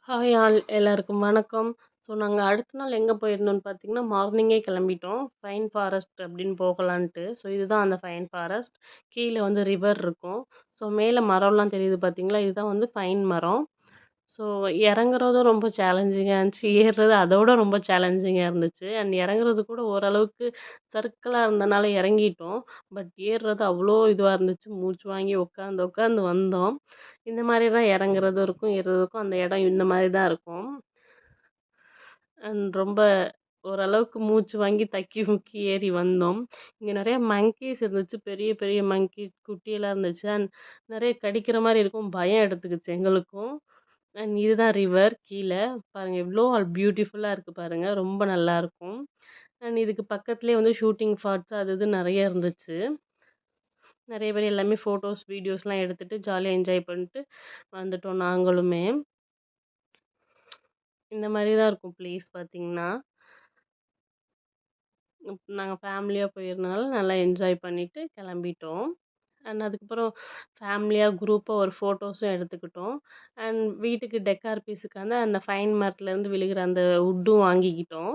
Hi all எல்லாருக்கும் வணக்கம். So நாங்க அடுத்த நாள் எங்க போயிருந்தோம்னு பார்த்தீங்கன்னா, மார்னிங்கே கிளம்பிட்டோம். ஃபைன் ஃபாரஸ்ட் அப்படின்னு போகலான்ட்டு. ஸோ இதுதான் அந்த ஃபைன் ஃபாரஸ்ட். கீழ வந்து ரிவர் இருக்கும். ஸோ மேல மரம்லாம் தெரியுது பார்த்தீங்களா? இதுதான் வந்து பைன் மரம். ஸோ இறங்குறதும் ரொம்ப சேலஞ்சிங்கா இருந்துச்சு. ஏறுறது அதோட ரொம்ப சேலஞ்சிங்கா இருந்துச்சு. அண்ட் இறங்குறது கூட ஓரளவுக்கு சறுக்கலா இருந்தனால இறங்கிட்டோம். பட் ஏறுறது அவ்வளோ இதுவா இருந்துச்சு. மூச்சு வாங்கி உட்காந்து உட்காந்து வந்தோம். இந்த மாரி தான் இறங்குறதும் இருக்கும், ஏறுறதுக்கும் அந்த இடம் இந்த மாரி தான் இருக்கும். அண்ட் ரொம்ப ஓரளவுக்கு மூச்சு வாங்கி தக்கி முக்கி ஏறி வந்தோம். இங்க நெறைய மங்கீஸ் இருந்துச்சு. பெரிய பெரிய மங்கீஸ் குட்டியெல்லாம் இருந்துச்சு. அண்ட் நெறைய கடிக்கிற மாரி இருக்கும். பயம் எடுத்துக்கிச்சு எங்களுக்கும். அண்ட் இதுதான் ரிவர் கீழ. பாருங்க எவ்ளோ பியூட்டிஃபுல்லா இருக்கு பாருங்க. ரொம்ப நல்லாருக்கும். அண்ட் இதுக்கு பக்கத்திலேயே வந்து ஷூட்டிங் ஸ்பாட்ஸ் அது இதுன்னு நெறைய இருந்துச்சு. நெறைய பேர் எல்லாமே ஃபோட்டோஸ், வீடியோஸ்லாம் எடுத்துட்டு ஜாலியா என்ஜாய் பண்ணிட்டு வந்துட்டோம் நாங்களுமே. இந்த மாரி தான் இருக்கும் பிளேஸ் பார்த்தீங்கன்னா. நாங்க ஃபேமிலியா போயிருந்தனால நல்லா என்ஜாய் பண்ணிட்டு கிளம்பிட்டோம். அண்ட் அதுக்கப்புறம் ஃபேமிலியா குரூப்பா ஒரு ஃபோட்டோஸும் எடுத்துக்கிட்டோம். அண்ட் வீட்டுக்கு டெக்கார் பீஸுக்கான அந்த ஃபைன் மரத்துலேருந்து விழுகிற அந்த வுட்டும் வாங்கிக்கிட்டோம்.